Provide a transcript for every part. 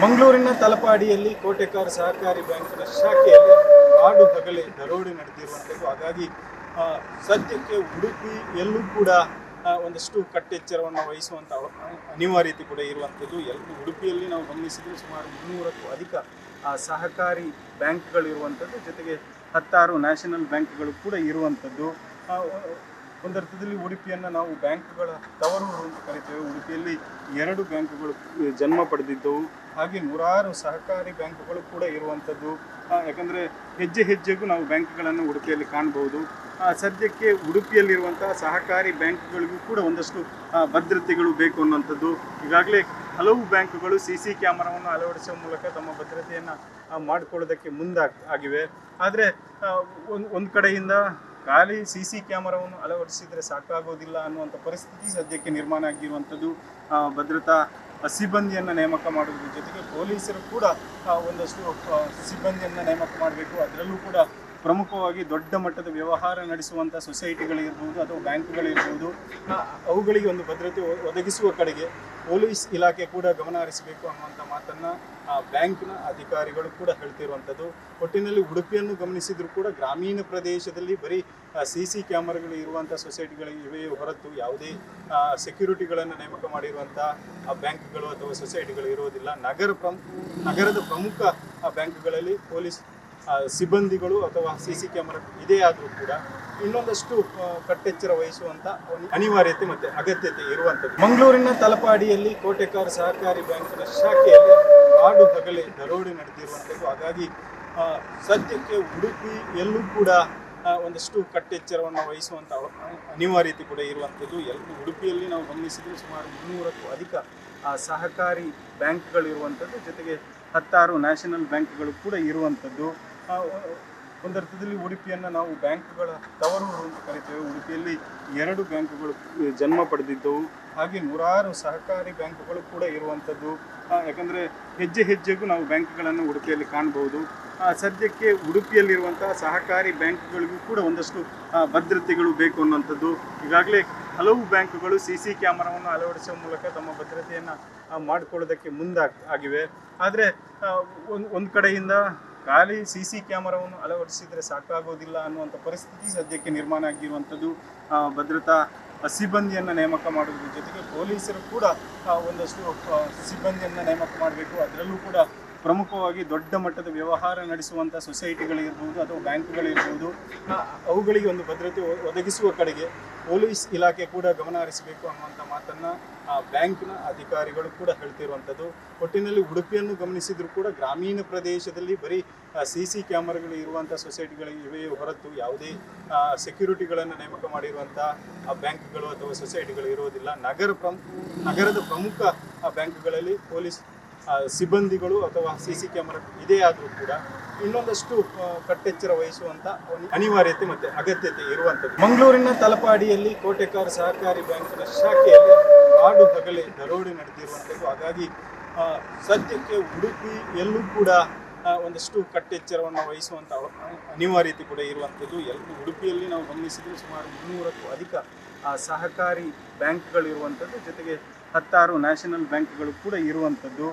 ಮಂಗಳೂರಿನ ತಲಪಾಡಿಯಲ್ಲಿ ಕೋಟೆಕಾರ್ ಸಹಕಾರಿ ಬ್ಯಾಂಕಿನ ಶಾಖೆಯಲ್ಲಿ ಕಾಡು ಹಗಲೇ ದರೋಡೆ ನಡೆದಿರುವಂಥದ್ದು. ಹಾಗಾಗಿ ಸದ್ಯಕ್ಕೆ ಉಡುಪಿಯಲ್ಲೂ ಕೂಡ ಒಂದಷ್ಟು ಕಟ್ಟೆಚ್ಚರವನ್ನು ವಹಿಸುವಂಥ ಅನಿವಾರ್ಯತೆ ಕೂಡ ಇರುವಂಥದ್ದು. ಉಡುಪಿಯಲ್ಲಿ ನಾವು ಗಮನಿಸಿದರೆ ಸುಮಾರು 300ಕ್ಕೂ ಅಧಿಕ ಸಹಕಾರಿ ಬ್ಯಾಂಕ್ಗಳು ಇರುವಂಥದ್ದು, ಜೊತೆಗೆ 16 ನ್ಯಾಷನಲ್ ಬ್ಯಾಂಕ್ಗಳು ಕೂಡ ಇರುವಂಥದ್ದು. ಒಂದರ್ಥದಲ್ಲಿ ಉಡುಪಿಯನ್ನು ನಾವು ಬ್ಯಾಂಕ್ಗಳ ತವರೂರು ಅಂತ ಕರಿತೇವೆ. ಉಡುಪಿಯಲ್ಲಿ 2 ಬ್ಯಾಂಕ್ಗಳು ಜನ್ಮ ಪಡೆದಿದ್ದವು, ಹಾಗೆ 100 ಸಹಕಾರಿ ಬ್ಯಾಂಕ್ಗಳು ಕೂಡ ಇರುವಂಥದ್ದು. ಯಾಕಂದರೆ ಹೆಜ್ಜೆ ಹೆಜ್ಜೆಗೂ ನಾವು ಬ್ಯಾಂಕ್ಗಳನ್ನು ಉಡುಪಿಯಲ್ಲಿ ಕಾಣಬಹುದು. ಸದ್ಯಕ್ಕೆ ಉಡುಪಿಯಲ್ಲಿರುವಂತಹ ಸಹಕಾರಿ ಬ್ಯಾಂಕ್ಗಳಿಗೂ ಕೂಡ ಒಂದಷ್ಟು ಭದ್ರತೆಗಳು ಬೇಕು ಅನ್ನುವಂಥದ್ದು. ಈಗಾಗಲೇ ಹಲವು ಬ್ಯಾಂಕ್ಗಳು CC ಕ್ಯಾಮರಾವನ್ನು ಅಳವಡಿಸುವ ಮೂಲಕ ತಮ್ಮ ಭದ್ರತೆಯನ್ನು ಮಾಡಿಕೊಳ್ಳೋದಕ್ಕೆ ಮುಂದಾಗಿವೆ. ಆದರೆ ಒಂದು ಕಡೆಯಿಂದ ಖಾಲಿ CC ಕ್ಯಾಮರಾವನ್ನು ಅಳವಡಿಸಿದರೆ ಸಾಕಾಗೋದಿಲ್ಲ ಅನ್ನುವಂಥ ಪರಿಸ್ಥಿತಿ ಸದ್ಯಕ್ಕೆ ನಿರ್ಮಾಣ ಆಗಿರುವಂಥದ್ದು. ಭದ್ರತಾ ಸಿಬ್ಬಂದಿಯನ್ನು ನೇಮಕ ಮಾಡುವುದರ ಜೊತೆಗೆ ಪೊಲೀಸರು ಕೂಡ ಒಂದಷ್ಟು ಸಿಬ್ಬಂದಿಯನ್ನು ನೇಮಕ ಮಾಡಬೇಕು. ಅದರಲ್ಲೂ ಕೂಡ ಪ್ರಮುಖವಾಗಿ ದೊಡ್ಡ ಮಟ್ಟದ ವ್ಯವಹಾರ ನಡೆಸುವಂಥ ಸೊಸೈಟಿಗಳಿರ್ಬೋದು ಅಥವಾ ಬ್ಯಾಂಕ್ಗಳಿರ್ಬೋದು, ಅವುಗಳಿಗೆ ಒಂದು ಭದ್ರತೆ ಒದಗಿಸುವ ಕಡೆಗೆ ಪೊಲೀಸ್ ಇಲಾಖೆ ಕೂಡ ಗಮನ ಹರಿಸಬೇಕು ಅನ್ನುವಂಥ ಮಾತನ್ನು ಬ್ಯಾಂಕ್ನ ಅಧಿಕಾರಿಗಳು ಕೂಡ ಹೇಳ್ತಿರುವಂಥದ್ದು. ಒಟ್ಟಿನಲ್ಲಿ ಉಡುಪಿಯನ್ನು ಗಮನಿಸಿದರೂ ಕೂಡ ಗ್ರಾಮೀಣ ಪ್ರದೇಶದಲ್ಲಿ ಬರೀ CC ಕ್ಯಾಮರಾಗಳು ಇರುವಂಥ ಸೊಸೈಟಿಗಳು ಇವೆ ಹೊರತು ಯಾವುದೇ ಸೆಕ್ಯೂರಿಟಿಗಳನ್ನು ನೇಮಕ ಮಾಡಿರುವಂಥ ಬ್ಯಾಂಕ್ಗಳು ಅಥವಾ ಸೊಸೈಟಿಗಳು ಇರೋದಿಲ್ಲ. ನಗರದ ಪ್ರಮುಖ ಬ್ಯಾಂಕ್ಗಳಲ್ಲಿ ಪೊಲೀಸ್ ಸಿಬ್ಬಂದಿಗಳು ಅಥವಾ CC ಕ್ಯಾಮರಾ ಇದೇ ಆದರೂ ಕೂಡ ಇನ್ನೊಂದಷ್ಟು ಕಟ್ಟೆಚ್ಚರ ವಹಿಸುವಂಥ ಅನಿವಾರ್ಯತೆ ಮತ್ತು ಅಗತ್ಯತೆ ಇರುವಂಥದ್ದು. ಮಂಗಳೂರಿನ ತಲಪಾಡಿಯಲ್ಲಿ ಕೋಟೆಕಾರ್ ಸಹಕಾರಿ ಬ್ಯಾಂಕಿನ ಶಾಖೆಯಲ್ಲಿ ಕಾಡು ಹಗಲೇ ದರೋಡೆ ನಡೆದಿರುವಂಥದ್ದು. ಹಾಗಾಗಿ ಸದ್ಯಕ್ಕೆ ಉಡುಪಿಯಲ್ಲೂ ಕೂಡ ಒಂದಷ್ಟು ಕಟ್ಟೆಚ್ಚರವನ್ನು ವಹಿಸುವಂಥ ಅನಿವಾರ್ಯತೆ ಕೂಡ ಇರುವಂಥದ್ದು. ಉಡುಪಿಯಲ್ಲಿ ನಾವು ಗಮನಿಸಿದರೆ ಸುಮಾರು 300ಕ್ಕೂ ಅಧಿಕ ಸಹಕಾರಿ ಬ್ಯಾಂಕ್ಗಳು ಇರುವಂಥದ್ದು, ಜೊತೆಗೆ 16 ನ್ಯಾಷನಲ್ ಬ್ಯಾಂಕ್ಗಳು ಕೂಡ ಇರುವಂಥದ್ದು. ಒಂದರ್ಥದಲ್ಲಿ ಉಡುಪಿಯನ್ನು ನಾವು ಬ್ಯಾಂಕ್ಗಳ ತವರೂರು ಅಂತ ಕರಿತೇವೆ. ಉಡುಪಿಯಲ್ಲಿ 2 ಬ್ಯಾಂಕ್ಗಳು ಜನ್ಮ ಪಡೆದಿದ್ದವು, ಹಾಗೆ 100 ಸಹಕಾರಿ ಬ್ಯಾಂಕ್ಗಳು ಕೂಡ ಇರುವಂಥದ್ದು. ಯಾಕಂದರೆ ಹೆಜ್ಜೆ ಹೆಜ್ಜೆಗೂ ನಾವು ಬ್ಯಾಂಕ್ಗಳನ್ನು ಉಡುಪಿಯಲ್ಲಿ ಕಾಣಬಹುದು. ಸದ್ಯಕ್ಕೆ ಉಡುಪಿಯಲ್ಲಿರುವಂತಹ ಸಹಕಾರಿ ಬ್ಯಾಂಕ್ಗಳಿಗೂ ಕೂಡ ಒಂದಷ್ಟು ಭದ್ರತೆಗಳು ಬೇಕು ಅನ್ನುವಂಥದ್ದು. ಈಗಾಗಲೇ ಹಲವು ಬ್ಯಾಂಕ್ಗಳು CC ಕ್ಯಾಮರಾವನ್ನು ಅಳವಡಿಸುವ ಮೂಲಕ ತಮ್ಮ ಭದ್ರತೆಯನ್ನು ಮಾಡಿಕೊಳ್ಳೋದಕ್ಕೆ ಮುಂದಾಗಿವೆ. ಆದರೆ ಒಂದು ಕಡೆಯಿಂದ ಖಾಲಿ CC ಕ್ಯಾಮರಾವನ್ನು ಅಳವಡಿಸಿದರೆ ಸಾಕಾಗೋದಿಲ್ಲ ಅನ್ನುವಂಥ ಪರಿಸ್ಥಿತಿ ಸದ್ಯಕ್ಕೆ ನಿರ್ಮಾಣ ಆಗಿರುವಂಥದ್ದು. ಭದ್ರತಾ ಸಿಬ್ಬಂದಿಯನ್ನು ನೇಮಕ ಮಾಡುವುದರ ಜೊತೆಗೆ ಪೊಲೀಸರು ಕೂಡ ಒಂದಷ್ಟು ಸಿಬ್ಬಂದಿಯನ್ನು ನೇಮಕ ಮಾಡಬೇಕು. ಅದರಲ್ಲೂ ಕೂಡ ಪ್ರಮುಖವಾಗಿ ದೊಡ್ಡ ಮಟ್ಟದ ವ್ಯವಹಾರ ನಡೆಸುವಂಥ ಸೊಸೈಟಿಗಳಿರ್ಬೋದು ಅಥವಾ ಬ್ಯಾಂಕ್ಗಳಿರ್ಬೋದು, ಅವುಗಳಿಗೆ ಒಂದು ಭದ್ರತೆ ಒದಗಿಸುವ ಕಡೆಗೆ ಪೊಲೀಸ್ ಇಲಾಖೆ ಕೂಡ ಗಮನ ಹರಿಸಬೇಕು ಅನ್ನುವಂಥ ಮಾತನ್ನು ಬ್ಯಾಂಕ್ನ ಅಧಿಕಾರಿಗಳು ಕೂಡ ಹೇಳ್ತಿರುವಂಥದ್ದು. ಒಟ್ಟಿನಲ್ಲಿ ಉಡುಪಿಯನ್ನು ಗಮನಿಸಿದರೂ ಕೂಡ ಗ್ರಾಮೀಣ ಪ್ರದೇಶದಲ್ಲಿ ಬರೀ CC ಕ್ಯಾಮರಾಗಳು ಇರುವಂಥ ಸೊಸೈಟಿಗಳು ಇವೆ ಹೊರತು ಯಾವುದೇ ಸೆಕ್ಯೂರಿಟಿಗಳನ್ನು ನೇಮಕ ಮಾಡಿರುವಂಥ ಬ್ಯಾಂಕ್ಗಳು ಅಥವಾ ಸೊಸೈಟಿಗಳು ಇರೋದಿಲ್ಲ. ನಗರದ ಪ್ರಮುಖ ಬ್ಯಾಂಕ್ಗಳಲ್ಲಿ ಪೊಲೀಸ್ ಸಿಬ್ಬಂದಿಗಳು ಅಥವಾ CC ಕ್ಯಾಮರಾ ಇದೇ ಆದರೂ ಕೂಡ ಇನ್ನೊಂದಷ್ಟು ಕಟ್ಟೆಚ್ಚರ ವಹಿಸುವಂಥ ಅನಿವಾರ್ಯತೆ ಮತ್ತು ಅಗತ್ಯತೆ ಇರುವಂಥದ್ದು. ಮಂಗಳೂರಿನ ತಲಪಾಡಿಯಲ್ಲಿ ಕೋಟೆಕಾರ್ ಸಹಕಾರಿ ಬ್ಯಾಂಕಿನ ಶಾಖೆಯಲ್ಲಿ ಕಾಡು ಹಗಲೇ ದರೋಡೆ ನಡೆದಿರುವಂಥದ್ದು. ಹಾಗಾಗಿ ಸದ್ಯಕ್ಕೆ ಉಡುಪಿಯಲ್ಲೂ ಕೂಡ ಒಂದಷ್ಟು ಕಟ್ಟೆಚ್ಚರವನ್ನು ವಹಿಸುವಂಥ ಅನಿವಾರ್ಯತೆ ಕೂಡ ಇರುವಂಥದ್ದು. ಉಡುಪಿಯಲ್ಲಿ ನಾವು ಗಮನಿಸಿದರೆ ಸುಮಾರು 300ಕ್ಕೂ ಅಧಿಕ ಸಹಕಾರಿ ಬ್ಯಾಂಕ್ಗಳು ಇರುವಂಥದ್ದು, ಜೊತೆಗೆ 16 ನ್ಯಾಷನಲ್ ಬ್ಯಾಂಕ್ಗಳು ಕೂಡ ಇರುವಂಥದ್ದು.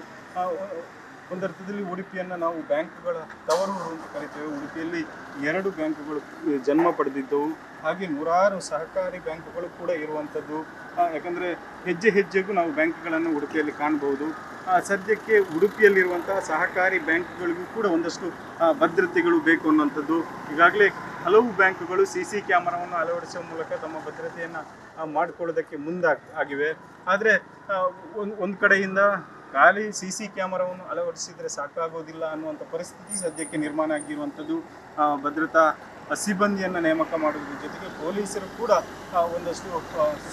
ಒಂದರ್ಥದಲ್ಲಿ ಉಡುಪಿಯನ್ನು ನಾವು ಬ್ಯಾಂಕ್ಗಳ ತವರೂರು ಅಂತ ಕರಿತೇವೆ. ಉಡುಪಿಯಲ್ಲಿ 2 ಬ್ಯಾಂಕ್ಗಳು ಜನ್ಮ ಪಡೆದಿದ್ದವು, ಹಾಗೆ 100 ಸಹಕಾರಿ ಬ್ಯಾಂಕ್ಗಳು ಕೂಡ ಇರುವಂಥದ್ದು. ಯಾಕಂದರೆ ಹೆಜ್ಜೆ ಹೆಜ್ಜೆಗೂ ನಾವು ಬ್ಯಾಂಕ್ಗಳನ್ನು ಉಡುಪಿಯಲ್ಲಿ ಕಾಣಬಹುದು. ಸದ್ಯಕ್ಕೆ ಉಡುಪಿಯಲ್ಲಿರುವಂತಹ ಸಹಕಾರಿ ಬ್ಯಾಂಕ್ಗಳಿಗೂ ಕೂಡ ಒಂದಷ್ಟು ಭದ್ರತೆಗಳು ಬೇಕು ಅನ್ನುವಂಥದ್ದು. ಈಗಾಗಲೇ ಹಲವು ಬ್ಯಾಂಕ್ಗಳು CC ಕ್ಯಾಮರಾವನ್ನು ಅಳವಡಿಸುವ ಮೂಲಕ ತಮ್ಮ ಭದ್ರತೆಯನ್ನು ಮಾಡಿಕೊಳ್ಳೋದಕ್ಕೆ ಮುಂದಾಗಿವೆ. ಆದರೆ ಒಂದು ಕಡೆಯಿಂದ ಖಾಲಿ CC ಕ್ಯಾಮರಾವನ್ನು ಅಳವಡಿಸಿದರೆ ಸಾಕಾಗೋದಿಲ್ಲ ಅನ್ನುವಂಥ ಪರಿಸ್ಥಿತಿ ಸದ್ಯಕ್ಕೆ ನಿರ್ಮಾಣ ಆಗಿರುವಂಥದ್ದು. ಭದ್ರತಾ ಸಿಬ್ಬಂದಿಯನ್ನು ನೇಮಕ ಮಾಡುವುದರ ಜೊತೆಗೆ ಪೊಲೀಸರು ಕೂಡ ಒಂದಷ್ಟು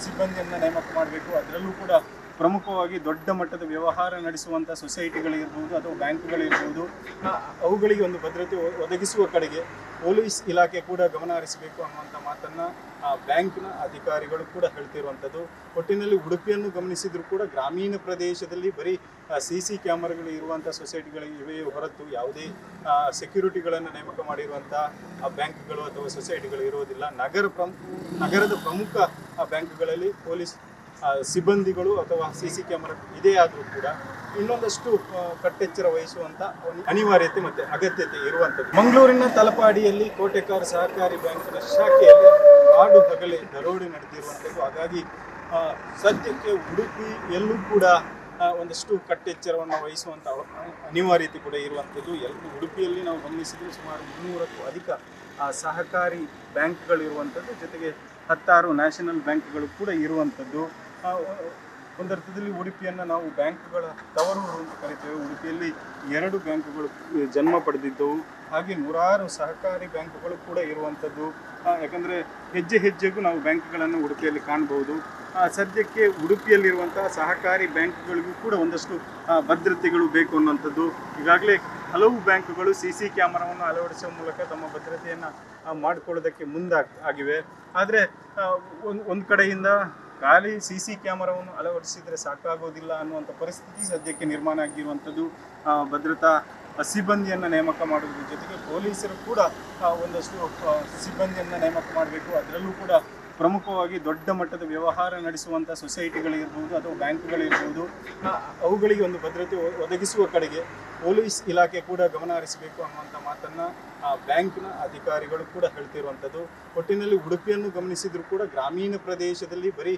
ಸಿಬ್ಬಂದಿಯನ್ನು ನೇಮಕ ಮಾಡಬೇಕು. ಅದರಲ್ಲೂ ಕೂಡ ಪ್ರಮುಖವಾಗಿ ದೊಡ್ಡ ಮಟ್ಟದ ವ್ಯವಹಾರ ನಡೆಸುವಂಥ ಸೊಸೈಟಿಗಳಿರ್ಬೋದು ಅಥವಾ ಬ್ಯಾಂಕ್ಗಳಿರ್ಬೋದು, ಅವುಗಳಿಗೆ ಒಂದು ಭದ್ರತೆ ಒದಗಿಸುವ ಕಡೆಗೆ ಪೊಲೀಸ್ ಇಲಾಖೆ ಕೂಡ ಗಮನ ಹರಿಸಬೇಕು ಅನ್ನುವಂಥ ಮಾತನ್ನು ಬ್ಯಾಂಕ್ನ ಅಧಿಕಾರಿಗಳು ಕೂಡ ಹೇಳ್ತಿರುವಂಥದ್ದು. ಒಟ್ಟಿನಲ್ಲಿ ಉಡುಪಿಯನ್ನು ಗಮನಿಸಿದರೂ ಕೂಡ ಗ್ರಾಮೀಣ ಪ್ರದೇಶದಲ್ಲಿ ಬರೀ CC ಕ್ಯಾಮರಾಗಳು ಇರುವಂಥ ಸೊಸೈಟಿಗಳು ಇವೆ ಹೊರತು ಯಾವುದೇ ಸೆಕ್ಯೂರಿಟಿಗಳನ್ನು ನೇಮಕ ಮಾಡಿರುವಂಥ ಬ್ಯಾಂಕ್ಗಳು ಅಥವಾ ಸೊಸೈಟಿಗಳು ಇರೋದಿಲ್ಲ. ನಗರದ ಪ್ರಮುಖ ಬ್ಯಾಂಕ್ಗಳಲ್ಲಿ ಪೊಲೀಸ್ ಸಿಬ್ಬಂದಿಗಳು ಅಥವಾ CC ಕ್ಯಾಮರಾ ಇದೇ ಆದರೂ ಕೂಡ ಇನ್ನೊಂದಷ್ಟು ಕಟ್ಟೆಚ್ಚರ ವಹಿಸುವಂತ ಒಂದು ಅನಿವಾರ್ಯತೆ ಮತ್ತೆ ಅಗತ್ಯತೆ ಇರುವಂತದ್ದು. ಮಂಗಳೂರಿನ ತಲಪಾಡಿಯಲ್ಲಿ ಕೋಟೆಕಾರ್ ಸಹಕಾರಿ ಬ್ಯಾಂಕಿನ ಶಾಖೆಯಲ್ಲಿ ಕಾಡು ಹಗಲೇ ದರೋಡೆ ನಡೆದಿರುವಂಥದ್ದು. ಹಾಗಾಗಿ ಸದ್ಯಕ್ಕೆ ಉಡುಪಿಯಲ್ಲೂ ಕೂಡ ಒಂದಷ್ಟು ಕಟ್ಟೆಚ್ಚರವನ್ನು ವಹಿಸುವಂಥ ಅನಿವಾರ್ಯತೆ ಕೂಡ ಇರುವಂಥದ್ದು. ಉಡುಪಿಯಲ್ಲಿ ನಾವು ಗಮನಿಸಿದ್ರೆ ಸುಮಾರು 300ಕ್ಕೂ ಅಧಿಕ ಸಹಕಾರಿ ಬ್ಯಾಂಕ್ಗಳು ಇರುವಂಥದ್ದು, ಜೊತೆಗೆ 10 ನ್ಯಾಷನಲ್ ಬ್ಯಾಂಕ್ಗಳು ಕೂಡ ಇರುವಂಥದ್ದು. ಒಂದರ್ಥದಲ್ಲಿ ಉಡುಪಿಯನ್ನು ನಾವು ಬ್ಯಾಂಕ್ಗಳ ತವರೂರು ಅಂತ ಕರಿತೇವೆ. ಉಡುಪಿಯಲ್ಲಿ 2 ಬ್ಯಾಂಕ್ಗಳು ಜನ್ಮ ಪಡೆದಿದ್ದವು, ಹಾಗೆ 100 ಸಹಕಾರಿ ಬ್ಯಾಂಕ್ಗಳು ಕೂಡ ಇರುವಂಥದ್ದು. ಯಾಕಂದರೆ ಹೆಜ್ಜೆ ಹೆಜ್ಜೆಗೂ ನಾವು ಬ್ಯಾಂಕ್ಗಳನ್ನು ಉಡುಪಿಯಲ್ಲಿ ಕಾಣಬಹುದು. ಸದ್ಯಕ್ಕೆ ಉಡುಪಿಯಲ್ಲಿರುವಂತಹ ಸಹಕಾರಿ ಬ್ಯಾಂಕ್ಗಳಿಗೂ ಕೂಡ ಒಂದಷ್ಟು ಭದ್ರತೆಗಳು ಬೇಕು ಅನ್ನುವಂಥದ್ದು. ಈಗಾಗಲೇ ಹಲವು ಬ್ಯಾಂಕ್ಗಳು CC ಕ್ಯಾಮರಾವನ್ನು ಅಳವಡಿಸುವ ಮೂಲಕ ತಮ್ಮ ಭದ್ರತೆಯನ್ನು ಮಾಡಿಕೊಳ್ಳೋದಕ್ಕೆ ಮುಂದಾಗಿವೆ. ಆದರೆ ಒಂದು ಕಡೆಯಿಂದ ಖಾಲಿ CC ಕ್ಯಾಮರಾವನ್ನು ಅಳವಡಿಸಿದರೆ ಸಾಕಾಗೋದಿಲ್ಲ ಅನ್ನುವಂಥ ಪರಿಸ್ಥಿತಿ ಸದ್ಯಕ್ಕೆ ನಿರ್ಮಾಣ ಆಗಿರುವಂಥದ್ದು. ಭದ್ರತಾ ಸಿಬ್ಬಂದಿಯನ್ನು ನೇಮಕ ಮಾಡುವುದರ ಜೊತೆಗೆ ಪೊಲೀಸರು ಕೂಡ ಒಂದಷ್ಟು ಸಿಬ್ಬಂದಿಯನ್ನು ನೇಮಕ ಮಾಡಬೇಕು. ಅದರಲ್ಲೂ ಕೂಡ ಪ್ರಮುಖವಾಗಿ ದೊಡ್ಡ ಮಟ್ಟದ ವ್ಯವಹಾರ ನಡೆಸುವಂಥ ಸೊಸೈಟಿಗಳಿರ್ಬೋದು ಅಥವಾ ಬ್ಯಾಂಕ್ಗಳಿರ್ಬೋದು, ಅವುಗಳಿಗೆ ಒಂದು ಭದ್ರತೆ ಒದಗಿಸುವ ಕಡೆಗೆ ಪೊಲೀಸ್ ಇಲಾಖೆ ಕೂಡ ಗಮನ ಹರಿಸಬೇಕು ಅನ್ನುವಂಥ ಮಾತನ್ನು ಬ್ಯಾಂಕ್ನ ಅಧಿಕಾರಿಗಳು ಕೂಡ ಹೇಳ್ತಿರುವಂಥದ್ದು. ಒಟ್ಟಿನಲ್ಲಿ ಉಡುಪಿಯನ್ನು ಗಮನಿಸಿದರೂ ಕೂಡ ಗ್ರಾಮೀಣ ಪ್ರದೇಶದಲ್ಲಿ ಬರೀ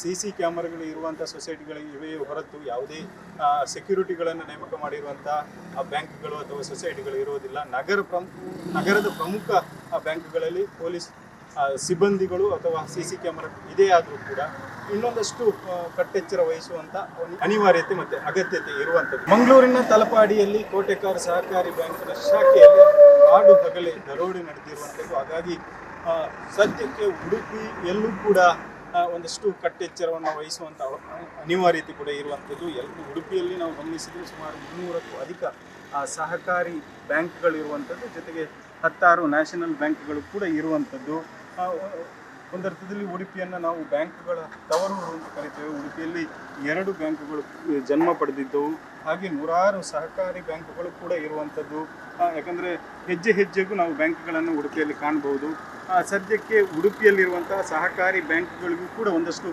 CC ಕ್ಯಾಮರಾಗಳು ಇರುವಂಥ ಸೊಸೈಟಿಗಳು ಇವೆ ಹೊರತು ಯಾವುದೇ ಸೆಕ್ಯೂರಿಟಿಗಳನ್ನು ನೇಮಕ ಮಾಡಿರುವಂಥ ಬ್ಯಾಂಕ್ಗಳು ಅಥವಾ ಸೊಸೈಟಿಗಳು ಇರೋದಿಲ್ಲ. ನಗರದ ಪ್ರಮುಖ ಬ್ಯಾಂಕ್ಗಳಲ್ಲಿ ಪೊಲೀಸ್ ಸಿಬ್ಬಂದಿಗಳು ಅಥವಾ CC ಕ್ಯಾಮರಾ ಇದೇ ಆದರೂ ಕೂಡ ಇನ್ನೊಂದಷ್ಟು ಕಟ್ಟೆಚ್ಚರ ವಹಿಸುವಂತ ಒಂದು ಅನಿವಾರ್ಯತೆ ಮತ್ತೆ ಅಗತ್ಯತೆ ಇರುವಂಥದ್ದು. ಮಂಗಳೂರಿನ ತಲಪಾಡಿಯಲ್ಲಿ ಕೋಟೆಕಾರ್ ಸಹಕಾರಿ ಬ್ಯಾಂಕಿನ ಶಾಖೆಯಲ್ಲಿ ಕಾಡು ಹಗಲೇ ದರೋಡೆ ನಡೆದಿರುವಂಥದ್ದು. ಹಾಗಾಗಿ ಸದ್ಯಕ್ಕೆ ಉಡುಪಿಯಲ್ಲೂ ಕೂಡ ಒಂದಷ್ಟು ಕಟ್ಟೆಚ್ಚರವನ್ನು ವಹಿಸುವಂಥ ಅನಿವಾರ್ಯತೆ ಕೂಡ ಇರುವಂಥದ್ದು. ಉಡುಪಿಯಲ್ಲಿ ನಾವು ಗಮನಿಸಿದ್ರೆ ಸುಮಾರು 300ಕ್ಕೂ ಅಧಿಕ ಸಹಕಾರಿ ಬ್ಯಾಂಕ್ಗಳು ಇರುವಂಥದ್ದು, ಜೊತೆಗೆ 10 ನ್ಯಾಷನಲ್ ಬ್ಯಾಂಕ್ಗಳು ಕೂಡ ಇರುವಂಥದ್ದು. ಒಂದರ್ಥದಲ್ಲಿ ಉಡುಪಿಯನ್ನು ನಾವು ಬ್ಯಾಂಕ್ಗಳ ತವರೂರು ಅಂತ ಕರಿತೇವೆ. ಉಡುಪಿಯಲ್ಲಿ 2 ಬ್ಯಾಂಕ್ಗಳು ಜನ್ಮ ಪಡೆದಿದ್ದವು, ಹಾಗೆ 100 ಸಹಕಾರಿ ಬ್ಯಾಂಕ್ಗಳು ಕೂಡ ಇರುವಂಥದ್ದು. ಯಾಕಂದರೆ ಹೆಜ್ಜೆ ಹೆಜ್ಜೆಗೂ ನಾವು ಬ್ಯಾಂಕ್ಗಳನ್ನು ಉಡುಪಿಯಲ್ಲಿ ಕಾಣಬಹುದು. ಸದ್ಯಕ್ಕೆ ಉಡುಪಿಯಲ್ಲಿರುವಂತಹ ಸಹಕಾರಿ ಬ್ಯಾಂಕ್ಗಳಿಗೂ ಕೂಡ ಒಂದಷ್ಟು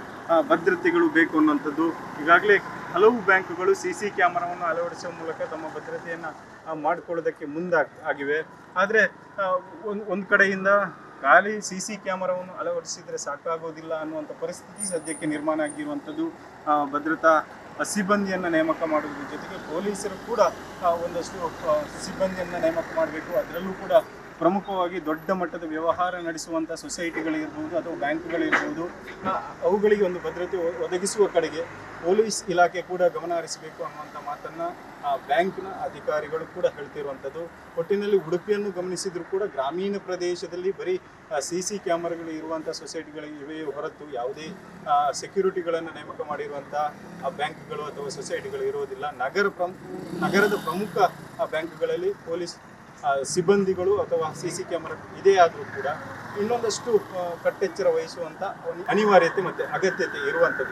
ಭದ್ರತೆಗಳು ಬೇಕು ಅನ್ನುವಂಥದ್ದು. ಈಗಾಗಲೇ ಹಲವು ಬ್ಯಾಂಕ್ಗಳು CC ಕ್ಯಾಮರಾವನ್ನು ಅಳವಡಿಸುವ ಮೂಲಕ ತಮ್ಮ ಭದ್ರತೆಯನ್ನು ಮಾಡಿಕೊಳ್ಳೋದಕ್ಕೆ ಮುಂದಾಗಿವೆ. ಆದರೆ ಒಂದು ಕಡೆಯಿಂದ ಖಾಲಿ CC ಕ್ಯಾಮರಾವನ್ನು ಅಳವಡಿಸಿದರೆ ಸಾಕಾಗೋದಿಲ್ಲ ಅನ್ನುವಂಥ ಪರಿಸ್ಥಿತಿ ಸದ್ಯಕ್ಕೆ ನಿರ್ಮಾಣ ಆಗಿರುವಂಥದ್ದು. ಭದ್ರತಾ ಸಿಬ್ಬಂದಿಯನ್ನು ನೇಮಕ ಮಾಡುವುದರ ಜೊತೆಗೆ ಪೊಲೀಸರು ಕೂಡ ಒಂದಷ್ಟು ಸಿಬ್ಬಂದಿಯನ್ನು ನೇಮಕ ಮಾಡಬೇಕು. ಅದರಲ್ಲೂ ಕೂಡ ಪ್ರಮುಖವಾಗಿ ದೊಡ್ಡ ಮಟ್ಟದ ವ್ಯವಹಾರ ನಡೆಸುವಂಥ ಸೊಸೈಟಿಗಳಿರ್ಬೋದು ಅಥವಾ ಬ್ಯಾಂಕ್ಗಳಿರ್ಬೋದು, ಅವುಗಳಿಗೆ ಒಂದು ಭದ್ರತೆ ಒದಗಿಸುವ ಕಡೆಗೆ ಪೊಲೀಸ್ ಇಲಾಖೆ ಕೂಡ ಗಮನ ಹರಿಸಬೇಕು ಅನ್ನುವಂಥ ಮಾತನ್ನು ಬ್ಯಾಂಕ್ನ ಅಧಿಕಾರಿಗಳು ಕೂಡ ಹೇಳ್ತಿರುವಂಥದ್ದು. ಒಟ್ಟಿನಲ್ಲಿ ಉಡುಪಿಯನ್ನು ಗಮನಿಸಿದರೂ ಕೂಡ ಗ್ರಾಮೀಣ ಪ್ರದೇಶದಲ್ಲಿ ಬರೀ CC ಕ್ಯಾಮರಾಗಳು ಇರುವಂಥ ಸೊಸೈಟಿಗಳು ಇವೆ ಹೊರತು ಯಾವುದೇ ಸೆಕ್ಯೂರಿಟಿಗಳನ್ನು ನೇಮಕ ಮಾಡಿರುವಂಥ ಬ್ಯಾಂಕ್ಗಳು ಅಥವಾ ಸೊಸೈಟಿಗಳು ಇರೋದಿಲ್ಲ. ನಗರದ ಪ್ರಮುಖ ಬ್ಯಾಂಕ್ಗಳಲ್ಲಿ ಪೊಲೀಸ್ ಸಿಬ್ಬಂದಿಗಳು ಅಥವಾ CC ಕ್ಯಾಮರಾ ಇದೇ ಆದರೂ ಕೂಡ ಇನ್ನೊಂದಷ್ಟು ಕಟ್ಟೆಚ್ಚರ ವಹಿಸುವಂಥ ಒಂದು ಅನಿವಾರ್ಯತೆ ಮತ್ತೆ ಅಗತ್ಯತೆ ಇರುವಂಥದ್ದು.